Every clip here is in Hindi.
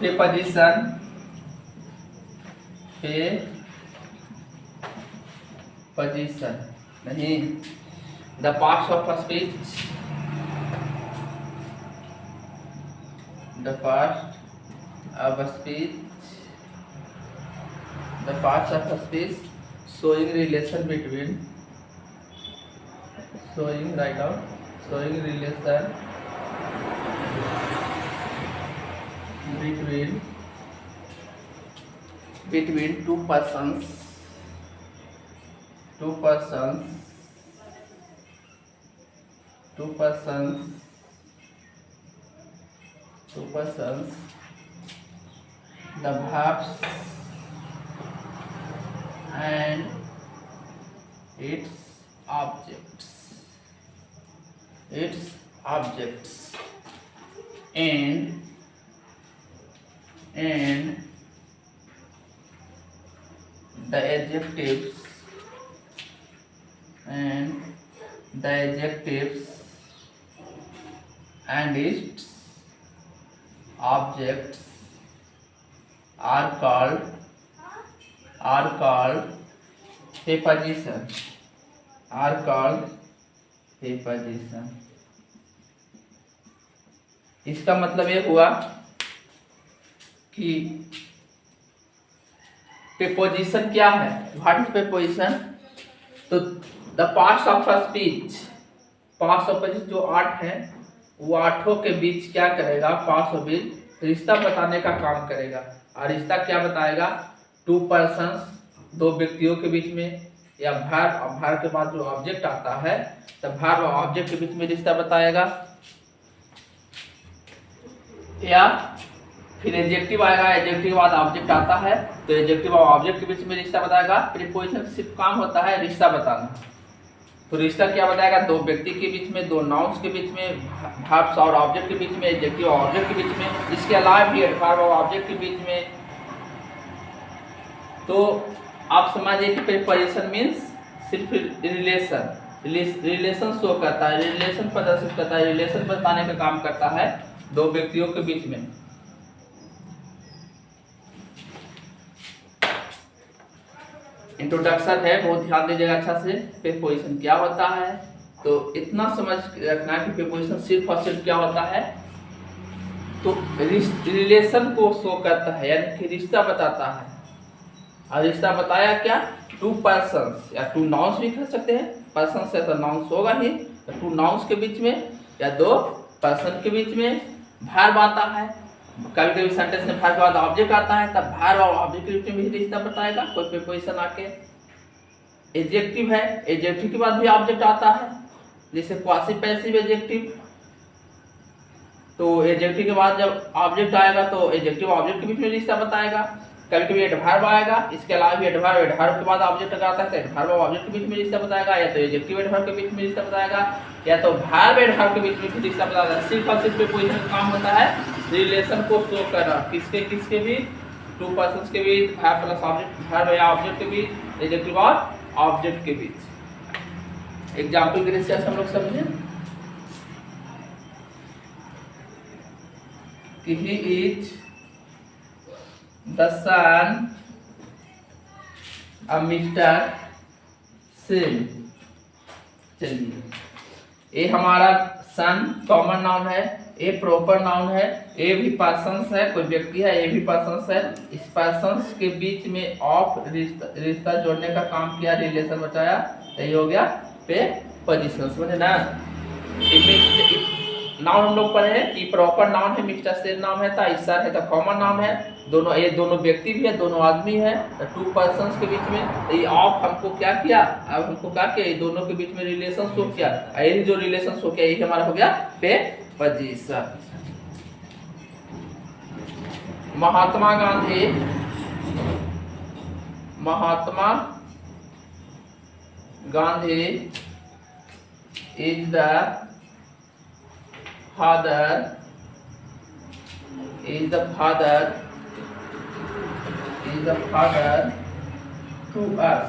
preposition, preposition नहीं, the parts of a speech, the parts of a speech, the parts of a speech showing relation between, showing, write down, showing relation between two persons, two persons, the verbs and its objects, and the adjectives and its objects are called preposition, इसका मतलब ये हुआ कि preposition क्या है, व्हाट इज preposition। तो the parts of a speech, parts of speech जो 8 है वो 8 के बीच क्या करेगा, पार्ट्स ऑफ स्पीच रिश्ता बताने का काम करेगा। और रिश्ता क्या बताएगा, टू पर्सन्स, दो व्यक्तियों के बीच में, या verb, और verb के बाद जो ऑब्जेक्ट आता है तो verb और ऑब्जेक्ट के बीच में रिश्ता बताएगा, या फिर एडजेक्टिव आएगा, एडजेक्टिव के बाद ऑब्जेक्ट आता है तो एडजेक्टिव और ऑब्जेक्ट के बीच में रिश्ता बताएगा। प्रीपोजिशन सिर्फ काम होता है रिश्ता बताना। तो रिश्ता क्या बताएगा, दो व्यक्ति के बीच में, दो नाउन्स के बीच में, वर्ब्स और ऑब्जेक्ट के बीच में, एडजेक्टिव और ऑब्जेक्ट के बीच में, इसके अलावा भी वर्ब और ऑब्जेक्ट के बीच में। तो आप समझिए कि प्रीपोजिशन मीन्स सिर्फ रिलेशन शो करता है, रिलेशन प्रदर्शित करता है, रिलेशन बताने का काम करता है दो व्यक्तियों के बीच में। इंट्रोडक्शन है, बहुत ध्यान दीजिएगा अच्छा से। प्रीपोजिशन क्या होता है, तो इतना समझ रखना कि प्रीपोजिशन सिर्फ और सिर्फ क्या होता है, तो रिलेशन को शो करता है, यानी कि रिश्ता बताता है। और रिश्ता बताया क्या, टू पर्सन्स या टू नाउन्स भी कह सकते हैं, पर्सन से तो नाउन्स होगा ही, तो टू नाउन्स के बीच में या दो पर्सन के बीच में वर्ब आता है। कभी कभी सेंटेंस में वर्ब के बाद ऑब्जेक्ट आता है, तब वर्ब और ऑब्जेक्ट के बीच में भी रिश्ता बताएगा कोई प्रीपोजिशन आके। एडजेक्टिव है, एडजेक्टिव के बाद भी ऑब्जेक्ट आता है, जैसे पॉसिव पैसिव एडजेक्टिव। तो एडजेक्टिव के बाद जब ऑब्जेक्ट आएगा तो एडजेक्टिव ऑब्जेक्ट के बीच में रिश्ता बताएगा। कभी कभी एडवर्ब आएगा, इसके अलावा भी एडवर्ब के बाद ऑब्जेक्ट आता है तो एडवर्ब और ऑब्जेक्ट के बीच में रिश्ता बताएगा, या तो एडजेक्टिव एडवर्ब के बीच में रिश्ता बताएगा, या तो वर्ब एडवर्ब के बीच में रिश्ता बताएगा। सिर्फ और सिर्फ प्रीपोजिशन का काम होता है रिलेशन को शो करना, किसके बीच, टू पर्सन्स के बीच, वर्ब प्लस ऑब्जेक्ट, वर्ब या ऑब्जेक्ट के बीच, एडजेक्टिव और ऑब्जेक्ट के बीच। एग्जांपल के लिए हम लोग समझे कि he is the son of mister Sen. चलिए, ये हमारा सन कॉमन नाउन है, ए प्रॉपर नाउन है, ए भी पर्सन्स है, कोई व्यक्ति है, ए भी पर्सन्स है। इस पर्सन्स के बीच में ऑफ रिश्ता जोड़ने का काम किया, रिलेशन बताया, तो ये हो गया प्रीपोजिशन। समझे ना। नाउन हम लोग पढ़े हैं कि प्रॉपर नाउन है, मिस्टर सेन नाम है, था सर है, तो कॉमन नाउन है, दोनों, ये दोनों व्यक्ति भी है, दोनों आदमी है, तो टू पर्सन्स के बीच में। तो ये ऑफ हमको क्या किया, अब हमको क्या किया, ये दोनों के बीच में रिलेशन शो किया, ये जो रिलेशन शो किया यही हमारा हो गया preposition. Mahatma Gandhi is the father to us।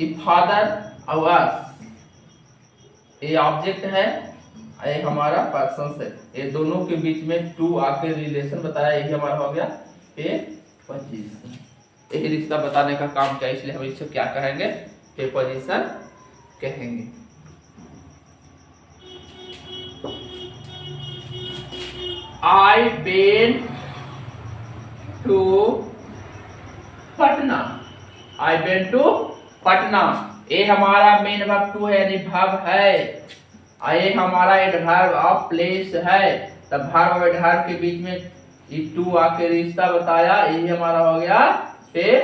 ये फादर और us, ये ऑब्जेक्ट है ये हमारा पर्सन है, ये दोनों के बीच में टू आके रिलेशन बताया, यही हमारा हो गया पे पोजीशन। यही रिश्ता बताने का काम किया, इसलिए हम इसे क्या कहेंगे, पे पोजीशन कहेंगे। I went to Patna, I went to Patna, ये हमारा मेन वर्ब टू है, यानी वर्ब है। ये हमारा एडवर्ब ऑफ प्लेस है, तब वर्ब और एडवर्ब के बीच में ये टू आके रिश्ता बताया, यही हमारा हो गया पे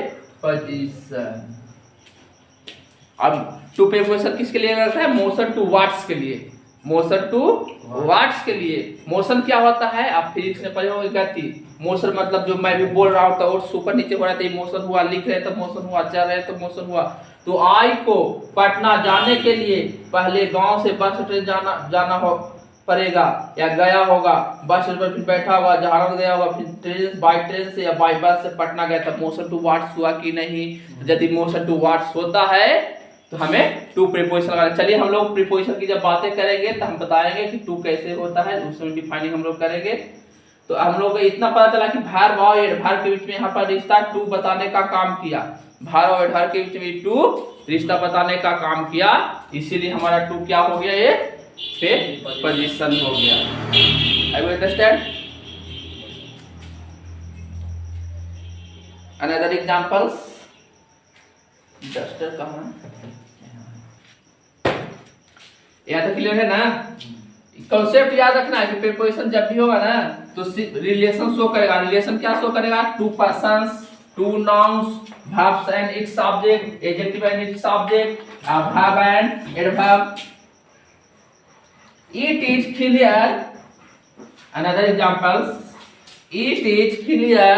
पोजीशन। अब टू पे पोजीशन किसके लिए रहता है, मोशन टू वाट्स के लिए, मोशन टू वाट्स के लिए। मोशन क्या होता है, आप फिजिक्स में पढ़े होंगे गति। मोशन मतलब जो मैं भी बोल रहा हूँ तो और ऊपर नीचे हो रहा था, मोशन हुआ, लिख रहे तो मोशन हुआ, चल रहे तो मोशन हुआ। तो आई को पटना जाने के लिए पहले गांव से बस स्टैंड जाना हो पड़ेगा, या गया होगा बस पर, फिर बैठा होगा, झारखंड गया होगा, फिर ट्रेन, बाई ट्रेन से या बाई बस से पटना गया, तब मोशन टू वाट्स हुआ कि नहीं। तो यदि मोशन टू वाट्स होता है तो हमें टू प्रीपोजिशन लगाना। चलिए हम लोग प्रीपोजिशन की जब बातें करेंगे तो हम बताएंगे कि टू कैसे होता है, उसमें डिफाइनिंग हम लोग करेंगे। तो हम लोग को इतना पता चला कि भार और एडभार के बीच में यहाँ पर रिश्ता टू बताने का काम किया, भार और एडभार के बीच में टू रिश्ता बताने का काम किया, इसीलिए हमारा टू क्या हो गया, ये पे पोजीशन हो गया। I will understand. Another examples, duster कहाँ, यहाँ तक क्लियर है ना। कॉन्सेप्ट याद रखना है कि प्रीपोजिशन जब भी होगा ना तो रिलेशन शो करेगा। रिलेशन क्या शो करेगा, to persons, two nouns, verbs and its subject, adjective and its subject, verb and adverb. It is clear. Another examples. It is clear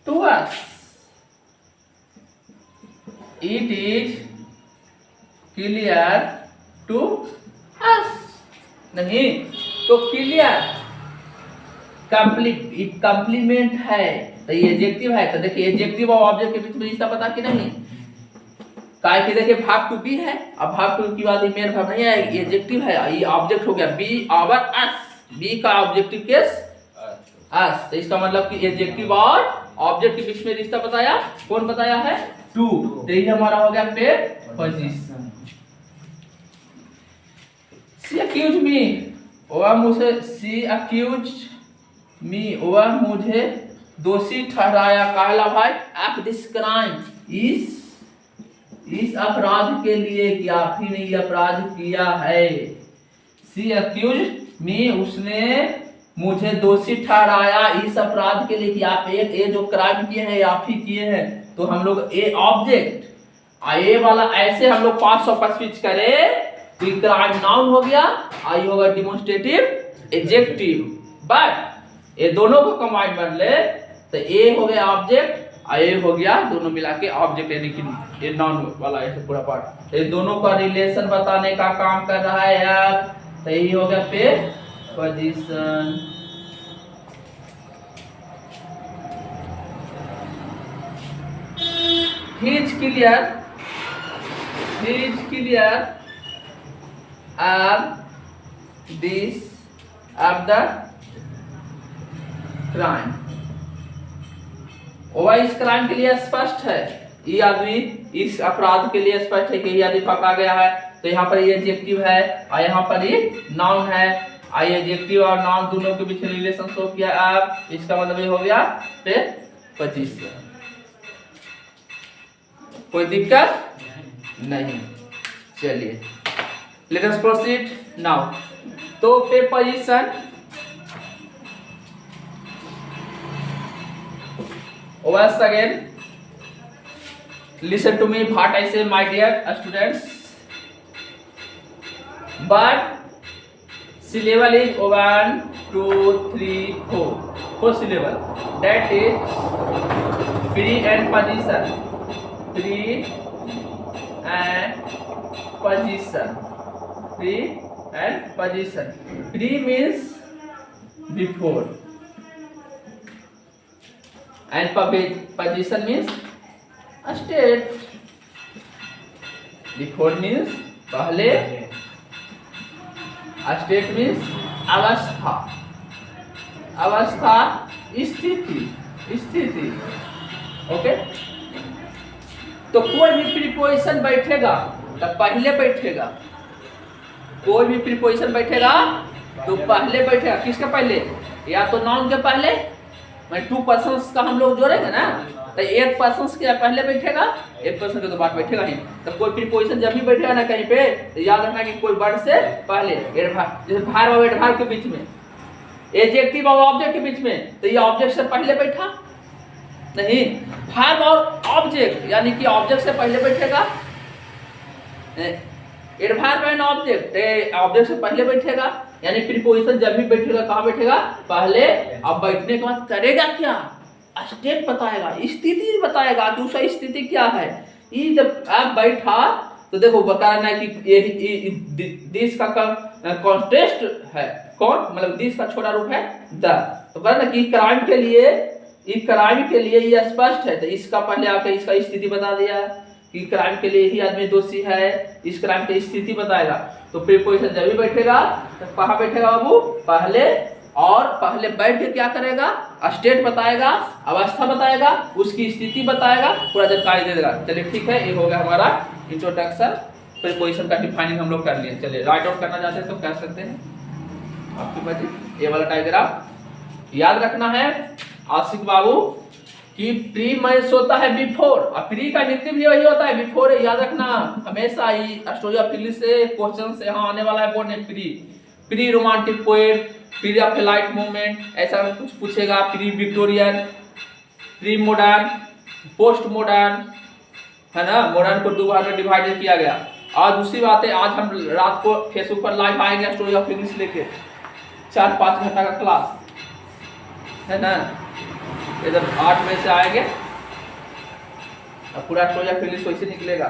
to us. It is clear to us. नहीं तो क्लियर कंप्लीमेंट है, तो ये एडजेक्टिव है। तो देखिए एडजेक्टिव और ऑब्जेक्ट के बीच में रिश्ता पता कि नहीं, काय कि देखिए भाग टू बी है, अब भाग टू की बात मेन भाग नहीं है, ये एडजेक्टिव है, ये ऑब्जेक्ट हो गया बी आवर अस, बी का ऑब्जेक्टिव केस अस। तो इसका मतलब कि एडजेक्टिव और ऑब्जेक्ट के बीच में रिश्ता बताया, कौन बताया है, टू। तो ये हमारा हो गया पे पोजीशन। शी अक्यूज मी, वह मुझे, शी अक्यूज मी, वह मुझे दोषी ठहराया, कहला भाई ऑफ दिस क्राइम, इस अपराध के लिए कि आप ही ने ये अपराध किया है। शी अक्यूज मी, उसने मुझे दोषी ठहराया इस अपराध के लिए कि आप ये जो क्राइम किए हैं आप ही किए हैं। तो हम लोग ए ऑब्जेक्ट ये वाला ऐसे हम लोग पार्ट्स ऑफ स्पीच करें तो क्राइम नाउन हो गया, आई होगा डिमोन्स्ट्रेटिव एडजेक्टिव, बट ये दोनों को कंबाइन कर ले तो ए हो गया ऑब्जेक्ट, ये हो गया दोनों मिला के ऑब्जेक्ट, यानी कि ये नाउन वाला ऐसे पूरा पार्ट। ये दोनों का रिलेशन बताने का काम कर रहा है यार, तो यही हो गया पे position. He is clear of the crime, वह इस क्राइम के लिए स्पष्ट है, ये आदमी इस अपराध के लिए स्पष्ट है कि ये आदमी पकड़ा गया है। तो यहाँ पर ये एडजेक्टिव है और यहाँ पर ये नाउन है, आई एडजेक्टिव और नाउन दोनों के बीच रिलेशन शो किया आप, इसका मतलब ये हो गया पे पोजीशन। कोई दिक्कत नहीं, चलिए लेट अस प्रोसीड नाउ। तो पे position once again listen to me what I say my dear students, but syllable is 1 2 3 4 syllable, that is pre and position, pre and position, pre and position। pre means before and position means state, before means पहले स्टेट मीन्स अवस्था, अवस्था, स्थिति, स्थिति। ओके, तो कोई भी प्रीपोजिशन बैठेगा तो पहले बैठेगा, कोई भी प्रीपोजिशन बैठेगा तो पहले बैठेगा। किसके पहले? या तो नाउन के पहले, मैं टू पर्सन्स का हम लोग जोड़ेंगे ना, तो एक पर्सन्स के पहले बैठेगा, एक पर्सन के तो बाद बैठेगा ही। तो कोई प्रीपोजिशन जब भी बैठेगा ना कहीं पे, तो याद रखना कि कोई वर्ड से पहले, जैसे भार और एडभार के बीच में, एडजेक्टिव और ऑब्जेक्ट के बीच में, तो ये ऑब्जेक्ट से पहले बैठा नहीं, वर्ब और ऑब्जेक्ट यानी कि ऑब्जेक्ट से पहले बैठेगा, एडवर्ब एंड ऑब्जेक्ट, ऑब्जेक्ट से पहले बैठेगा, यानी प्रीपोजिशन जब भी बैठेगा कहाँ बैठेगा? पहले। अब बैठने के बाद करेगा क्या? स्टेट बताएगा, स्थिति बताएगा कि उसका स्थिति क्या है। ये जब आप बैठा तो देखो बताना है कि ये दिस का कॉन्टेस्ट है, कौन मतलब दिस का छोटा रूप है द, तो कहना कि क्राइम के लिए, इस क्राइम के लिए ये स्पष्ट है, तो इसका पहले आके इसका स्थिति बता दिया कि क्राइम के लिए ही आदमी दोषी है, इस क्राइम की स्थिति बताएगा। तो प्रीपोजिशन जब भी बैठेगा तो कहाँ बैठेगा बाबू? पहले। और पहले बैठ के क्या करेगा? स्टेट बताएगा, अवस्था बताएगा, उसकी स्थिति बताएगा, पूरा जानकारी दे देगा। चलिए ठीक है, ये हो गया हमारा इंट्रोडक्शन। प्रीपोजिशन का डिफाइनिंग हम लोग कर लिए। चलिए राइट आउट करना चाहते हैं तो कर सकते हैं, आपकी मर्जी। ये वाला डायग्राम याद रखना है आशिक बाबू कि प्री मैच होता है बिफोर, और प्री का हिंदी भी वही होता है बिफोर, याद रखना हमेशा ही। स्टोरी ऑफ इंग्लिश से क्वेश्चन से यहाँ आने वाला है बोर्ड में pre, pre romantic poet, pre of light movement, ऐसा कुछ पूछेगा, pre Victorian, pre modern, post modern, है ना। मॉडर्न को दो भाग में डिवाइड किया गया। आज दूसरी बात है, आज हम रात को फेसबुक पर लाइव आएंगे स्टोरी ऑफ इंग्लिश लेके, 4-5 घंटा का क्लास है ना, इधर 8 बजे से आएंगे और पूरा स्टोरी ऑफ इंग्लिश वैसे निकलेगा।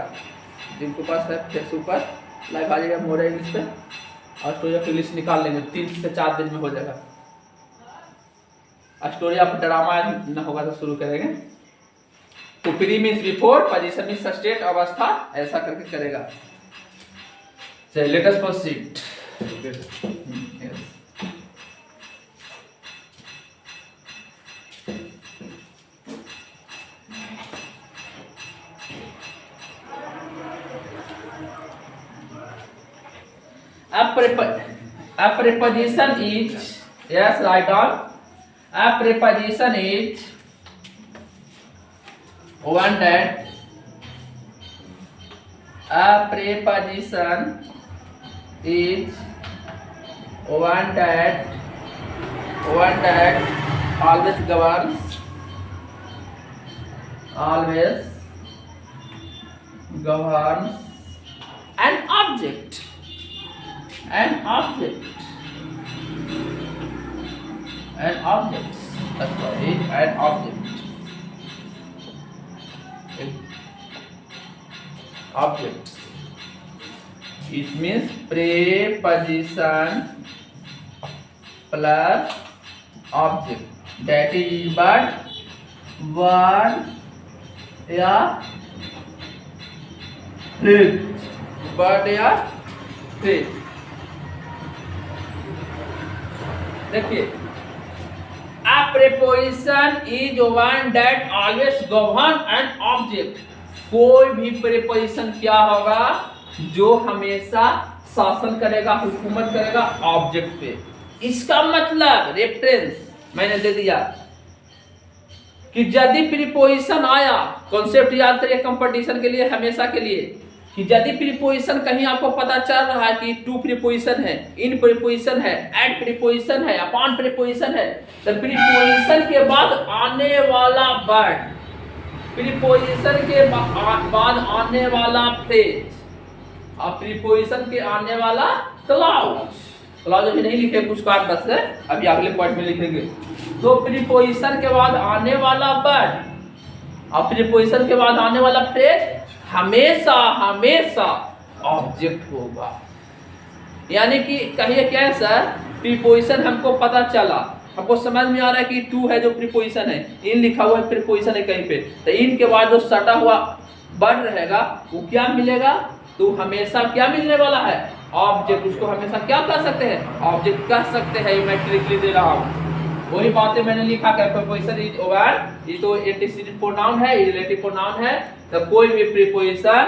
जिनके पास है फेसबुक पर लाइव आ जाएगा मोर इंग्लिश पे, और स्टोरी ऑफ इंग्लिश निकाल लेंगे, 3 से 4 दिन में हो जाएगा। स्टोरी ऑफ ड्रामा न होगा तो शुरू करेंगे। तो pre means before, position means state, अवस्था, ऐसा करके करेगा। चलिए let us proceed. A preposition is, yes, write down. A preposition is one that, a preposition is one that always governs an object. An object. That's right. An object. Object. It means preposition plus object. That is word या phrase. Word या phrase. देखिए, a preposition is one that always govern an object. कोई भी preposition क्या होगा? जो हमेशा शासन करेगा, हुकूमत करेगा ऑब्जेक्ट पे। इसका मतलब रेफरेंस मैंने दे दिया कि यदि प्रीपोजिशन आया, कॉन्सेप्ट याद करिए कंपटीशन के लिए, हमेशा के लिए, कि यदि प्रीपोजिशन कहीं आपको पता चल रहा है कि टू प्रीपोजिशन है, इन प्रीपोजिशन है, एट प्रीपोजिशन है, अपॉन प्रीपोजिशन है, तो प्रीपोजिशन के बाद आने वाला वर्ड, प्रीपोजिशन के बाद आने वाला फ्रेज, और प्रीपोजिशन के आने वाला क्लाउज अभी नहीं लिखे, कुछ कार्ड बस है, अभी अगले पॉइंट में लिखेंगे। तो प्रीपोजिशन के बाद आने वाला वर्ड और प्रीपोजिशन के बाद आने वाला फ्रेज हमेशा ऑब्जेक्ट होगा। यानी कि कहिए क्या है सर, प्रीपोजिशन हमको पता चला, हमको समझ में आ रहा है कि टू है जो प्रीपोजिशन है, इन लिखा हुआ है प्रीपोजिशन है कहीं पे, तो इन के बाद जो सटा हुआ वर्ड रहेगा वो क्या मिलेगा? तो हमेशा क्या मिलने वाला है? ऑब्जेक्ट, उसको हमेशा क्या कह सकते हैं, ऑब्जेक्ट कह सकते हैं। मैं ट्रिकली दे रहा हूँ, वही बातें मैंने लिखा है। प्रीपोजिशन इज ओवर, ये तो एंटीसीडेंट प्रोनाउन है, ये रिलेटिव प्रोनाउन है। तो कोई भी प्रीपोजिशन,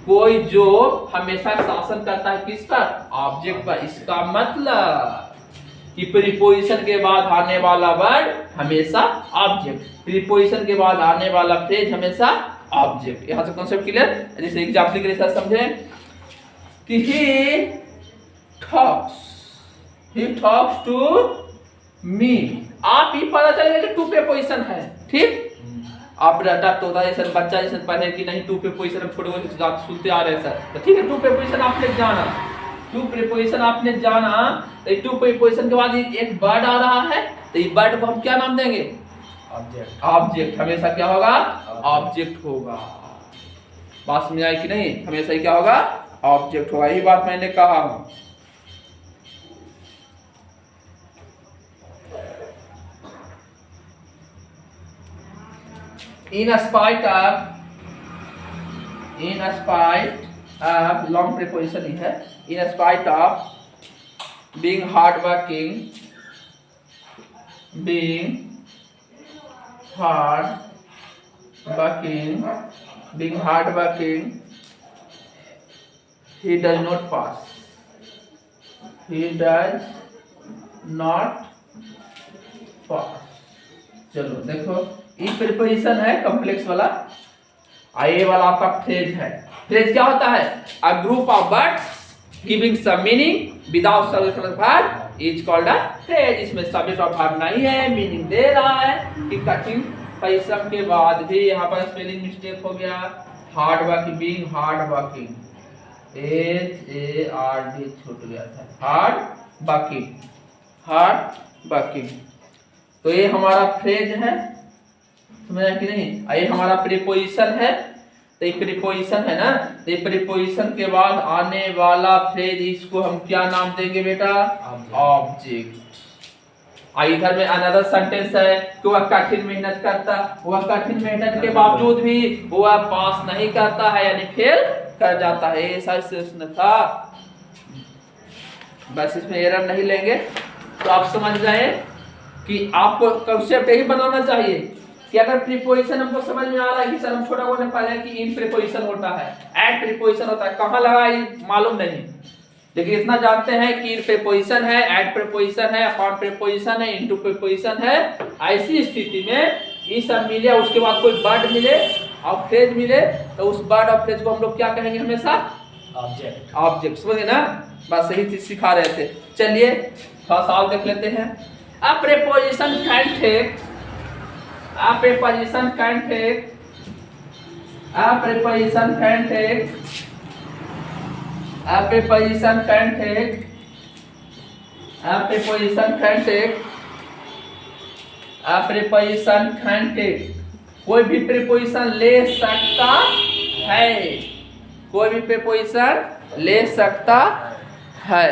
कोई जो हमेशा शासन करता है किस पर, ऑब्जेक्ट पर। इसका मतलब कि प्रीपोजिशन के बाद आने वाला वर्ड हमेशा ऑब्जेक्ट, प्रीपोजिशन के बाद आने वाला फ्रेज हमेशा ऑब्जेक्ट। यहां से कॉन्सेप्ट क्लियर। जैसे एग्जांपल के लिए समझे कि ही टॉक्स टू मी, आप ही पता चलेगा कि टू प्रीपोजिशन है, ठीक। आप डाटा तोता जैसे बच्चा जैसे पढ़े कि नहीं टू प्रीपोजिशन, हम छोटे बच्चे सुनते आ रहे हैं सर, तो ठीक है, टू प्रीपोजिशन आपने जाना, टू प्रीपोजिशन आपने जाना, तो टू प्रीपोजिशन के बाद एक वर्ड आ रहा है, तो ये वर्ड को हम क्या नाम देंगे, ऑब्जेक्ट। ऑब्जेक्ट हमेशा क्या होगा, ऑब्जेक्ट होगा। बात समझ आई कि नहीं, हमेशा ही क्या होगा, ऑब्जेक्ट होगा। यही बात मैंने कहा हूं। In spite of long preposition ही है, in spite of being hardworking, he does not pass, चलो देखो, ये प्रीपोजिशन है कॉम्प्लेक्स वाला, ये वाला आपका फ्रेज है। फ्रेज क्या होता है, a group of words giving some meaning without subject of verb is called a phrase. इसमें सब्जेक्ट ऑफ वर्ब नहीं है, मीनिंग दे रहा है कि कठिन परिश्रम के बाद भी, यहाँ पर स्पेलिंग मिस्टेक हो गया, hard working, being hard working, HARD छूट गया था, हार्ड वर्किंग। तो ये हमारा फ्रेज है, समझ आया कि नहीं। ये हमारा प्रीपोजिशन है, तो ये प्रीपोजिशन है ना, तो ये प्रीपोजिशन के बाद आने वाला फ्रेज, इसको हम क्या नाम देंगे बेटा, ऑब्जेक्ट। इधर में अनदर सेंटेंस है कि वह कठिन मेहनत करता, वह कठिन मेहनत के बावजूद भी वह पास नहीं करता है, यानी फेल कर जाता है। ऐसा सिचुएशन था, बस इसमें एरर नहीं लेंगे। तो आप समझ जाए कि आपको कंसेप्ट यही बनाना चाहिए कि अगर प्रीपोजिशन हमको समझ में आ रहा है कि सर हम छोटा बोलने पढ़े कि इन प्रीपोजिशन होता है, एड प्रीपोजिशन होता है, कहाँ लगा ये मालूम नहीं, लेकिन इतना जानते हैं कि इन प्रीपोजिशन है, एड प्रीपोजिशन है, अपॉन प्रीपोजिशन है, इनटू प्रीपोजिशन है। ऐसी स्थिति में ये सब मिले, उसके बाद कोई वर्ड मिले और फ्रेज मिले, तो उस वर्ड और फ्रेज को हम लोग क्या कहेंगे, हमेशा ऑब्जेक्ट। ऑब्जेक्ट समझे ना, बस सही चीज सिखा रहे थे। चलिए थोड़ा सा और देख लेते हैं। A preposition can take, a preposition can take, a preposition can take, a preposition can take, a preposition can take, a preposition can take, कोई भी प्रीपोजिशन ले सकता है, कोई भी प्रीपोजिशन ले सकता है।